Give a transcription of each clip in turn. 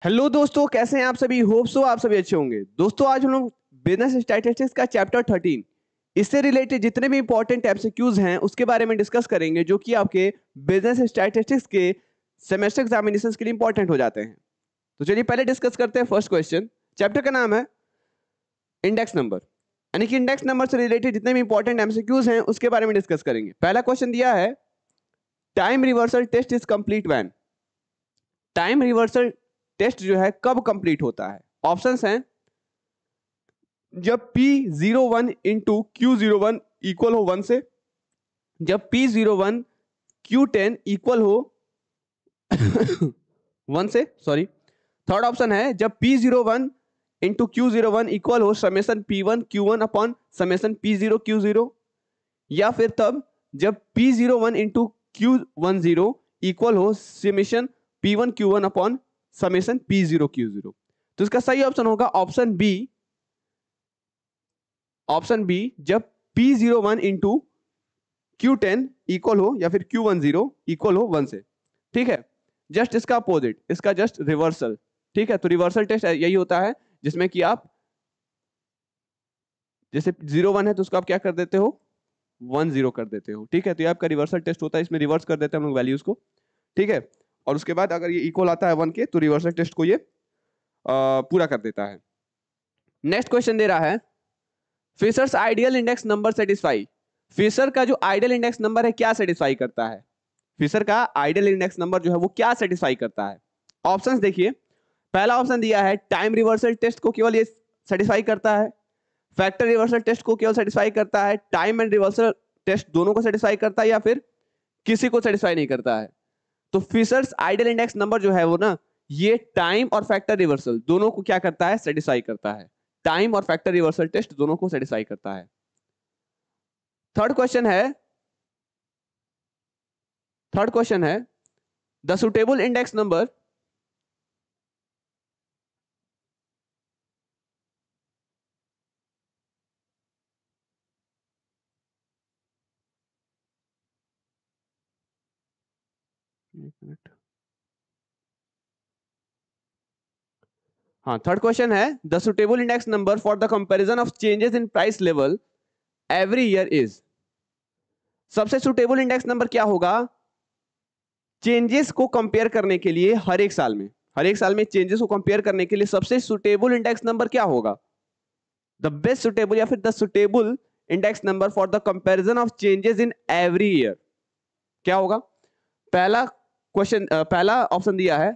Hello दोस्तों, कैसे हैं आप सभी। होप सो आप सभी अच्छे होंगे। दोस्तों आज हम लोग बिजनेस स्टैटिस्टिक्स का चैप्टर 13 इससे रिलेटेड जितने भी इंपॉर्टेंट एमसीक्यूज हैं उसके बारे में डिस्कस करेंगे, जो कि आपके बिजनेस स्टैटिस्टिक्स के सेमेस्टर एग्जामिनेशंस के लिए इंपॉर्टेंट हो जाते हैं। तो चलिए पहले डिस्कस करते हैं फर्स्ट क्वेश्चन। चैप्टर का नाम है इंडेक्स नंबर, यानी कि इंडेक्स नंबर से रिलेटेड जितने भी इंपॉर्टेंट एमसीक्यूज हैं उसके बारे में डिस्कस करेंगे। पहला क्वेश्चन दिया है, time reversal test is complete when. Time reversal test जो है कब कंप्लीट होता है। ऑप्शंस हैं, जब P01 इंटू Q01 इक्वल हो 1 से, जब P01 Q10 इक्वल हो 1 से, सॉरी। थर्ड ऑप्शन है, जब P01 इंटू Q01 इक्वल हो summation P1 Q1 upon summation P0 Q0, या फिर तब जब P01 इंटू Q10 इक्वल हो summation P1 Q1 upon summation P0 Q0। तो इसका सही ऑप्शन होगा ऑप्शन बी। ऑप्शन बी, जब P01 इंटू Q10 इक्वल हो या फिर Q10 इक्वल हो 1 से। ठीक है, जस्ट इसका अपोजिट, इसका जस्ट रिवर्सल। ठीक है, तो रिवर्सल टेस्ट यही होता है जिसमें कि आप जैसे 0-1 है तो उसको आप क्या कर देते हो, 1-0 कर देते हो। ठीक है, तो ये आपका रिवर्सल टेस्ट होता है, इसमें रिवर्स कर देते हैं हम लोग वैल्यूज को। ठीक है, और उसके बाद अगर ये इक्वल आता है 1 के तो रिवर्सल टेस्ट को ये पूरा कर देता है। नेक्स्ट क्वेश्चन दे रहा है, Fisher's ideal index number satisfy. Fisher का जो आइडियल इंडेक्स नंबर है क्या सेटिस्फाई करता है। फिशर का आइडियल इंडेक्स नंबर जो है वो क्या सेटिस्फाई करता है। ऑप्शंस देखिए, पहला ऑप्शन दिया है टाइम रिवर्सल टेस्ट को केवल ये सेटिस्फाई करता है, फैक्टर रिवर्सल टेस्ट को केवल सेटिस्फाई करता है, टाइम एंड रिवर्सल टेस्ट दोनों को सेटिस्फाई करता है, या फिर किसी को सेटिस्फाई नहीं करता है। तो फिशर्स आइडियल इंडेक्स नंबर जो है वो ना, ये टाइम और फैक्टर रिवर्सल दोनों को क्या करता है, सेटिस्फाई करता है। टाइम और फैक्टर रिवर्सल टेस्ट दोनों को सेटिस्फाई करता है। थर्ड क्वेश्चन है the suitable index number third question है, the suitable index number for the comparison of changes in price level every year is. सबसे सुटेबल इंडेक्स नंबर क्या होगा चेंजेस को कंपेयर करने के लिए हर एक साल में। हर एक साल में चेंजेस को कंपेयर करने के लिए सबसे सुटेबल इंडेक्स नंबर क्या होगा। द बेस्ट सुटेबल या फिर the suitable index number for the comparison of changes in every year क्या होगा। पहला ऑप्शन दिया है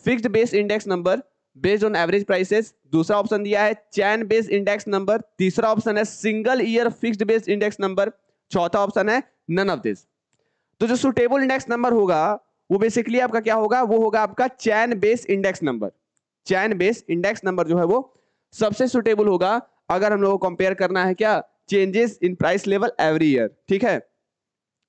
fixed base index number based on average prices. दूसरा ऑप्शन दिया है चैन बेस्ड इंडेक्स नंबर। तीसरा ऑप्शन है single year fixed based index number. चौथा ऑप्शन है नन ऑफ दिस। तो जो सुटेबल इंडेक्स नंबर होगा वो बेसिकली आपका क्या होगा, वो होगा आपका चैन बेस्ड इंडेक्स नंबर। चैन बेस्ड इंडेक्स नंबर जो है वो सबसे सुटेबल होगा अगर हम लोगों को कंपेयर करना है क्या, changes in price level every year. ठीक है,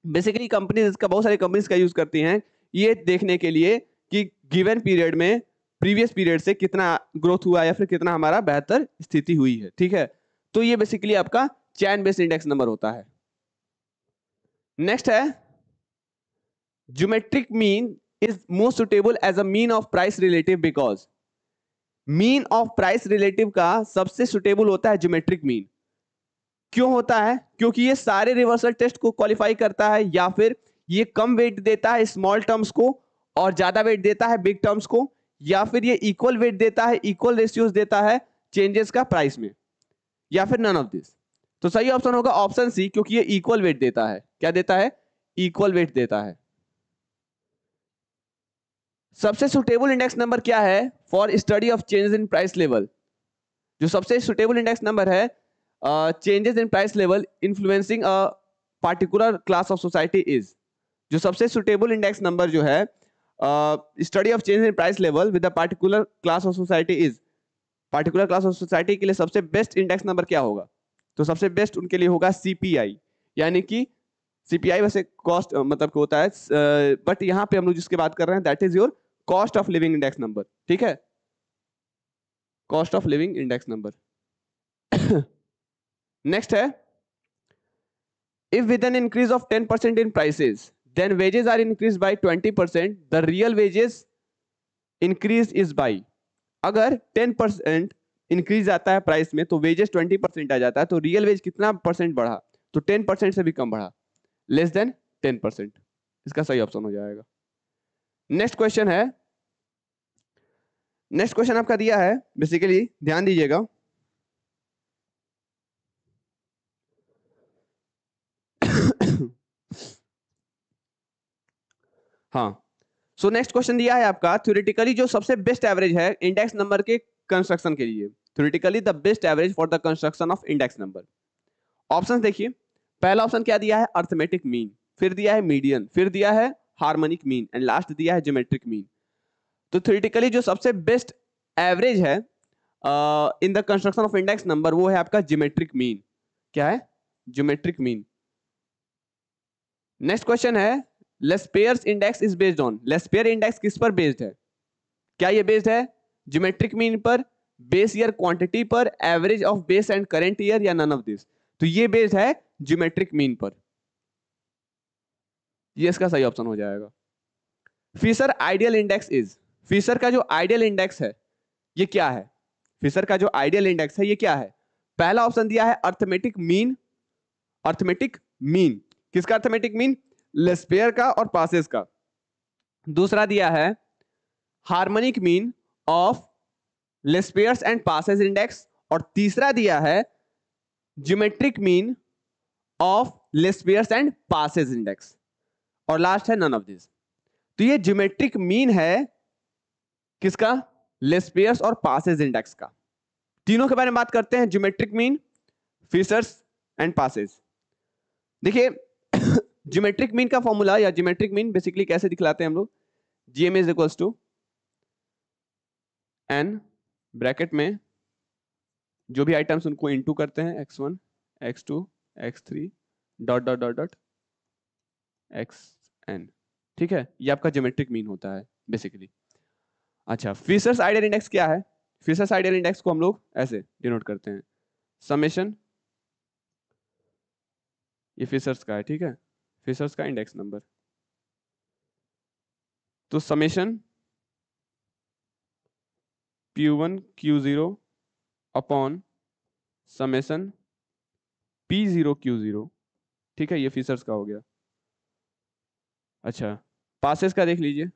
बेसिकली कंपनीज इसका बहुत सारी कंपनीज का यूज करती हैं ये देखने के लिए कि गिवन पीरियड में प्रीवियस पीरियड से कितना ग्रोथ हुआ या फिर कितना हमारा बेहतर स्थिति हुई है। ठीक है, तो ये बेसिकली आपका चैन बेस्ड इंडेक्स नंबर होता है। नेक्स्ट है, geometric mean is most suitable as a mean of price relative because. Mean of price relative का सबसे सुटेबल होता है ज्योमेट्रिक मीन। क्यों होता है, क्योंकि ये सारे रिवर्सल टेस्ट को क्वालिफाई करता है, या फिर ये कम वेट देता है स्मॉल टर्म्स को और ज्यादा वेट देता है बिग टर्म्स को, या फिर ये इक्वल वेट देता है, इक्वल रेशियोज देता है चेंजेस का प्राइस में, या फिर नन ऑफ दिस। तो सही ऑप्शन होगा ऑप्शन सी, क्योंकि ये इक्वल वेट देता है। क्या देता है, इक्वल वेट देता है। सबसे सुटेबल इंडेक्स नंबर क्या है for study of changes in price level. जो सबसे सुटेबल इंडेक्स नंबर है changes in price level influencing a particular class of society is. जो सबसे सुटेबल इंडेक्स नंबर जो है study of change in price level with a particular class of society is. Particular class of society के लिए सबसे best index number क्या होगा, तो सबसे बेस्ट उनके लिए होगा सीपीआई। यानी कि सीपीआई वैसे कॉस्ट मतलब होता है, बट यहाँ पे हम लोग जिसकी बात कर रहे हैं that is your cost of living index number. ठीक है, cost of living index number. Next है, if with an increase of 10% in prices then wages are increased by 20%, the real wages increase is by। अगर 10% increase आता है price में तो wages 20% आ जाता है, तो रियल वेज कितना परसेंट बढ़ा, तो 10% से भी कम बढ़ा, लेस देन 10%। इसका सही ऑप्शन हो जाएगा। नेक्स्ट क्वेश्चन है, नेक्स्ट क्वेश्चन आपका दिया है, बेसिकली ध्यान दीजिएगा। हाँ, सो नेक्स्ट क्वेश्चन दिया है आपका, थ्योरेटिकली जो सबसे बेस्ट एवरेज है इंडेक्स नंबर के कंस्ट्रक्शन के लिए, theoretically the best average for the construction of index number. Option देखिए, पहला ऑप्शन क्या दिया है, अर्थमेटिक मीन, फिर दिया है मीडियन, फिर दिया है हार्मोनिक मीन, एंड लास्ट दिया है ज्योमेट्रिक मीन। तो थ्योरेटिकली जो सबसे बेस्ट एवरेज है in the construction of index number वो है आपका ज्योमेट्रिक मीन। क्या है, ज्योमेट्रिक मीन। नेक्स्ट क्वेश्चन है, Laspeyres index is based on, Laspeyres index किस पर बेस्ड है, क्या ये बेस्ड है ज्योमेट्रिक मीन पर, बेस ईयर क्वांटिटी पर, average of base and current year, या नन ऑफ दिस। तो ये बेस्ड है ज्योमेट्रिक मीन पर, ये इसका सही ऑप्शन हो जाएगा। Fisher ideal index is, Fisher का जो आइडियल इंडेक्स है ये क्या है, फिशर का जो आइडियल इंडेक्स है ये क्या है। पहला ऑप्शन दिया है अर्थमेटिक मीन, अर्थमेटिक मीन किसका, अर्थमेटिक मीन लेस्पेयर का और पासेस का। दूसरा दिया है harmonic mean of Laspeyres and Paasche's index, और तीसरा दिया है geometric mean of Laspeyres and Paasche's index, और लास्ट है नन ऑफ दिस। तो ये ज्योमेट्रिक मीन है किसका, लेस्पेयर्स और पासेस इंडेक्स का। तीनों के बारे में बात करते हैं, geometric mean, Fisher's and Paasche's. देखिए ज्योमेट्रिक मीन का फॉर्मूला या ज्योमेट्रिक मीन बेसिकली कैसे दिखलाते हैं हम लोग, GM is equals to n bracket में जो भी आइटम्स उनको इनटू करते हैं, x1 x2 x3 dot dot dot dot xn, ठीक है, ये आपका ज्योमेट्रिक मीन होता है बेसिकली। अच्छा, फिशर्स आइडियल इंडेक्स क्या है, फिशर्स आइडियल इंडेक्स को हम लोग ऐसे डिनोट करते हैं, समेशन, ये फिशर्स का है, ठीक है, फिशर्स का इंडेक्स नंबर, तो summation P1 Q0 upon summation P0 Q0, ठीक है, ये फिशर्स का हो गया। अच्छा, पासेस का देख लीजिए,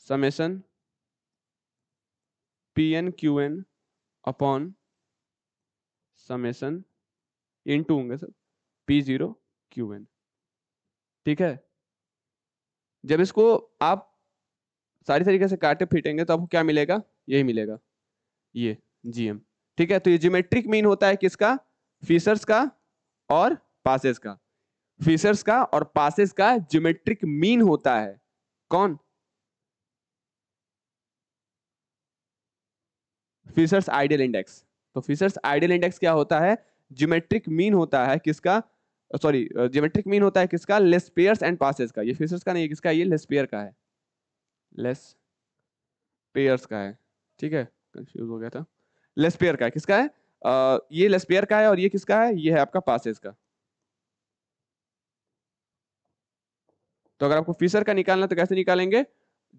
summation Pn Qn upon summation into होंगे सब P0 Qn, ठीक है। जब इसको आप सारी तरीके से काटे फीटेंगे तो आपको क्या मिलेगा, यही मिलेगा, ये जीएम, ठीक है। तो ये ज्योमेट्रिक मीन होता है किसका, फिशर्स का और पासेस का, फिशर्स का और पासेस का ज्योमेट्रिक मीन होता है कौन, फिशर्स आइडियल इंडेक्स। तो फिशर्स आइडियल इंडेक्स क्या होता है, ज्योमेट्रिक मीन होता है किसका, सॉरी ज्योमेट्रिक मीन होता है किसका, लेस्पेयर्स एंड पासेस का। ये फिशर्स का नहीं है, किसका, ये लेस्पेयर का है, लेस्पेयर्स का है, ठीक है, कंफ्यूज हो गया था, लेस्पेयर का है, किसका है, ये लेस्पेयर का है, और ये किसका है, ये है आपका पासेस का। तो अगर आपको फिशर का निकालना तो कैसे निकालेंगे,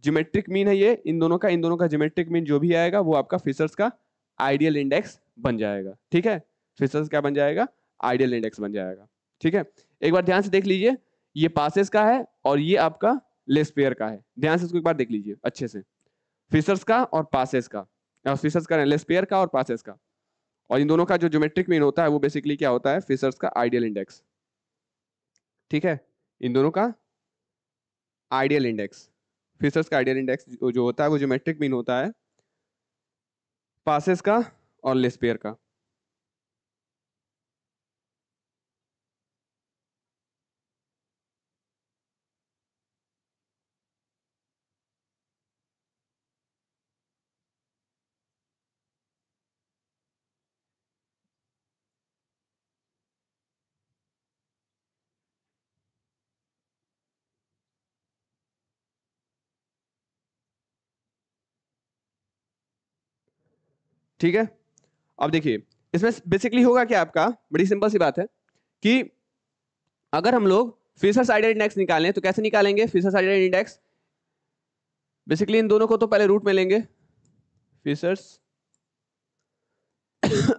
ज्योमेट्रिक मीन है ये, इन दोनों का ज्योमेट्रिक मीन जो भी आएगा वो आपका फिशर्स का आइडियल इंडेक्स बन जाएगा, ठीक है, फिशर्स क्या बन जाएगा, आइडियल इंडेक्स बन जाएगा, ठीक है। एक बार ध्यान से देख लीजिए, ये पासेस का है और ये आपका लेस्पेयर का है, ध्यान से इसको एक बार देख लीजिए अच्छे से, फिशर्स का और पासेस का, फिशर्स का लेस्पेयर का और पासेस का, और इन दोनों का जो ज्योमेट्रिक मीन होता है वो बेसिकली क्या होता है, फिशर्स का आइडियल इंडेक्स, ठीक है, इन दोनों का आइडियल इंडेक्स, फिशर्स का आइडियल इंडेक्स जो होता है वो ज्योमेट्रिक मीन होता है पासेस का और लेस्पेयर का। ठीक है, अब देखिए इसमें बेसिकली होगा क्या आपका, बड़ी सिंपल सी बात है कि अगर हम लोग फिशर्स आइडियल इंडेक्स निकालें तो कैसे निकालेंगे, फिशर्स आइडियल इंडेक्स बेसिकली इन दोनों को तो पहले रूट में लेंगे, फिशर्स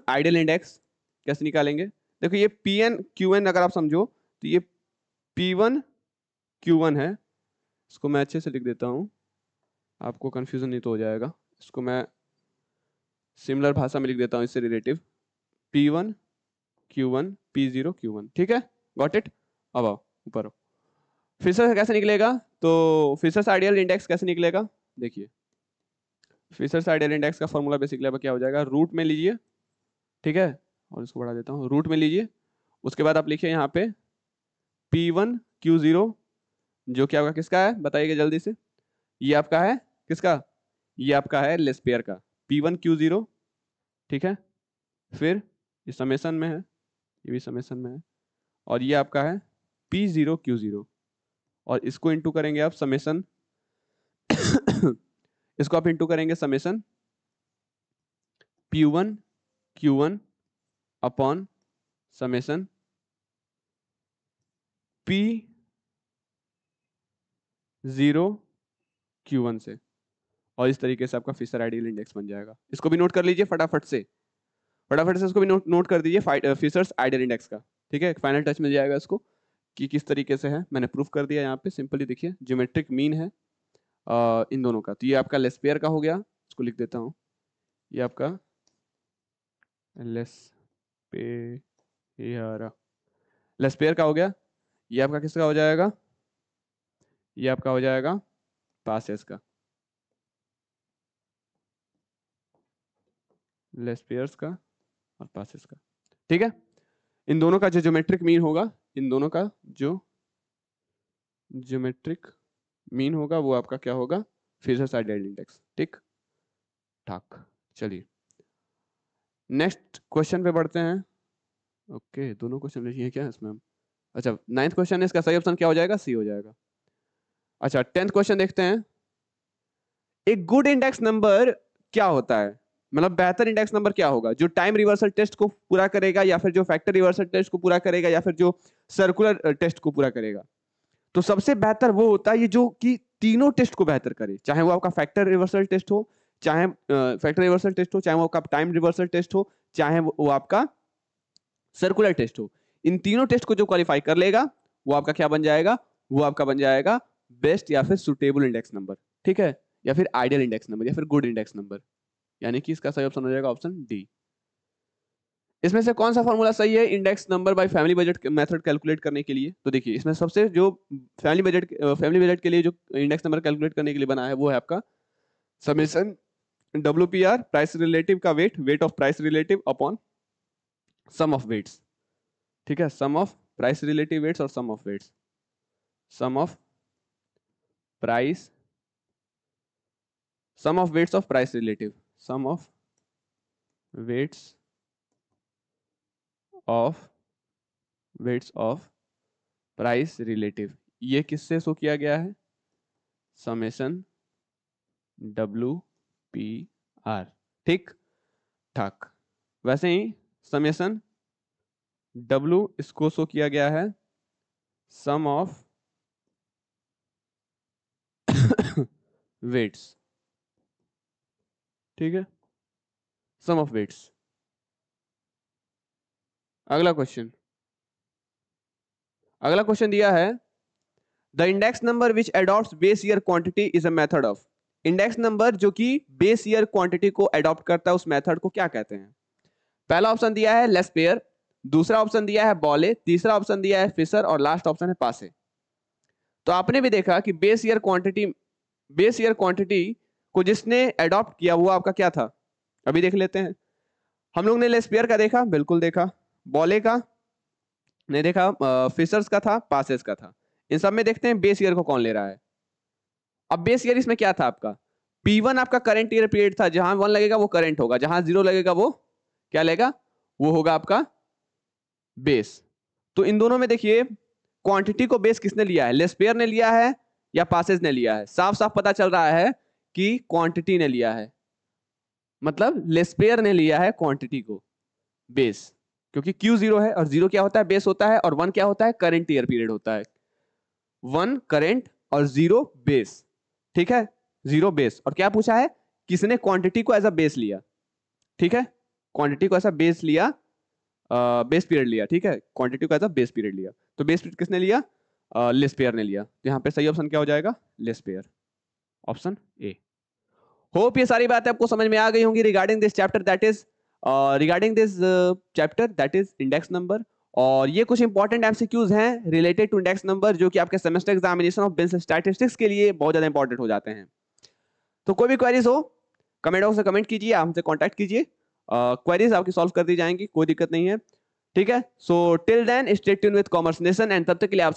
आइडियल इंडेक्स कैसे निकालेंगे? देखो ये Pn Qn अगर आप समझो तो ये P1 Q1 है, इसको मैं अच्छे से लिख देता हूँ, आपको कंफ्यूजन नहीं तो हो जाएगा। इसको मैं सिमिलर भाषा में लिख देता हूँ, इससे relative P1 Q1 P0 Q1, ठीक है, गॉट इट। अब आओ ऊपर आओ, फिशर्स कैसे निकलेगा? तो फिशर्स आइडियल इंडेक्स कैसे निकलेगा? देखिए फिशर्स आइडियल इंडेक्स का फॉर्मूला बेसिकली अब क्या हो जाएगा, रूट में लीजिए, ठीक है, और इसको बढ़ा देता हूँ, रूट में लीजिए, उसके बाद आप लिखिए यहाँ पे P1 Q0 जो कि आपका किसका है बताइएगा जल्दी से, ये आपका है किसका, ये आपका है लेस्पेयर का P1 Q0, ठीक है, फिर ये समेसन में है, ये भी समेसन में है, और ये आपका है P0 Q0, और इसको इंटू करेंगे आप समेसन इसको आप इंटू करेंगे summation P1 Q1 upon summation P0 Q1 से, और इस तरीके से आपका फिशर आइडियल इंडेक्स बन जाएगा। इसको भी नोट कर लीजिए फटाफट से इसको भी नोट कर दीजिए फिशर्स आइडियल इंडेक्स का, ठीक है, फाइनल टच मिल जाएगा इसको कि किस तरीके से है। मैंने प्रूफ कर दिया यहाँ पे, सिंपली देखिए ज्योमेट्रिक मीन है इन दोनों का, तो ये आपका लेस्पेयर का हो गया, इसको लिख देता हूँ, ये आपका लेस्पेयर का हो गया, ये आपका किसका हो जाएगा, ये आपका हो जाएगा पासेस का, लेस्पेयर्स का और पासेस का, ठीक है। इन दोनों का जो ज्योमेट्रिक मीन होगा, इन दोनों का जो ज्योमेट्रिक मीन होगा वो आपका क्या होगा, फिशर्स आइडियल इंडेक्स, ठीक ठाक। चलिए नेक्स्ट क्वेश्चन पे बढ़ते हैं। ओके दोनों क्वेश्चन लिखिए क्या इसमें हम, अच्छा 9th क्वेश्चन है, इसका सही ऑप्शन क्या हो जाएगा, सी हो जाएगा। अच्छा 10th क्वेश्चन देखते हैं, एक गुड इंडेक्स नंबर क्या होता है, मतलब बेहतर इंडेक्स नंबर क्या होगा, जो टाइम रिवर्सल टेस्ट को पूरा करेगा, या फिर जो फैक्टर रिवर्सल टेस्ट को पूरा करेगा, या फिर जो सर्कुलर टेस्ट को पूरा करेगा। तो सबसे बेहतर वो होता है ये जो कि तीनों टेस्ट को बेहतर करे, चाहे वो आपका फैक्टर रिवर्सल टेस्ट हो, चाहे फैक्टर रिवर्सल टेस्ट हो, चाहे वो आपका टाइम रिवर्सल टेस्ट हो, चाहे वो आपका सर्कुलर टेस्ट हो। इन तीनों टेस्ट को जो क्वालिफाई कर लेगा वो आपका क्या बन जाएगा, वो आपका बन जाएगा बेस्ट या फिर सुटेबल इंडेक्स नंबर, ठीक है, या फिर आइडियल इंडेक्स नंबर, या फिर गुड इंडेक्स नंबर, यानी कि इसका सही ऑप्शन हो जाएगा ऑप्शन डी। इसमें से कौन सा फॉर्मूला सही है index number by family budget method calculate करने के लिए? तो देखिए इसमें सबसे जो फैमिली बजट के लिए जो इंडेक्स नंबर कैलकुलेट करने के लिए बना है वो है आपका समेशन WPR प्राइस रिलेटिव का weight of price relative upon sum of weights, ठीक है, sum of price relative weights और sum of weights, sum of price, sum of weights of price relative, sum of weights of price relative, ये किससे show किया गया है, summation WPR, ठीक ठाक। वैसे ही समेशन W इसको शो किया गया है सम ऑफ वेट्स, ठीक है, सम ऑफ वेट्स। अगला क्वेश्चन दिया है the index number which adopts base year quantity is a method of, index number जो कि बेस ईयर क्वांटिटी को एडॉप्ट करता है उस मेथड को क्या कहते हैं? पहला ऑप्शन दिया है लेस्पेयर, दूसरा ऑप्शन दिया है बॉले, तीसरा ऑप्शन दिया है फिशर, और लास्ट ऑप्शन है पासे। तो आपने भी देखा कि बेस ईयर क्वांटिटी को जिसने एडॉप्ट किया वो आपका क्या था, अभी देख लेते हैं। हम लोग ने लेस्पेयर का देखा, बिल्कुल देखा, बॉले का नहीं देखा, फिशर्स का था, पासेस का था। इन सब में देखते हैं बेस ईयर को कौन ले रहा है। अब बेस ईयर इसमें क्या था आपका, P1 आपका करंट ईयर पीरियड था, जहां 1 लगेगा वो करंट होगा, जहां 0 लगेगा वो क्या लेगा, वो होगा आपका बेस। तो इन दोनों में देखिए क्वांटिटी को बेस किसने लिया है, लेस्पेयर ने लिया है या पासेस ने लिया है? साफ साफ पता चल रहा है कि क्वांटिटी ने लिया है, मतलब लेस्पेयर ने लिया है क्वांटिटी को बेस, क्योंकि Q 0 है और 0 क्या होता है, बेस होता है, और 1 क्या होता है, करंट ईयर पीरियड होता है। 1 करंट और 0 बेस, ठीक है। 0 बेस, और क्या पूछा है, किसने क्वांटिटी को एज अ बेस लिया, ठीक है, क्वांटिटी को ऐसा बेस लिया, बेस पीरियड लिया, ठीक है, क्वांटिटी को एज अ बेस पीरियड लिया, तो बेस पीरियड किसने लिया, लिस्ट पेयर ने लिया, तो यहाँ पे सही ऑप्शन क्या हो जाएगा, list pair, option A. Hope ये सारी बातें आपको समझ में आ गई होंगी regarding this chapter, that is index number. और ये कुछ इंपॉर्टेंट एमसीक्यूज हैं रिलेटेड टू इंडेक्स नंबर, जो कि आपके semester examination of business statistics के लिए बहुत ज्यादा इंपॉर्टेंट हो जाते हैं। तो कोई भी क्वेरीज हो कमेंट बॉक्स में कमेंट कीजिए, आप हमसे कांटेक्ट कीजिए, क्वेरीज आपकी सॉल्व कर दी जाएंगी, कोई दिक्कत नहीं है, ठीक है। So till then stay tuned with Commerce Nation, and तब तक के लिए आप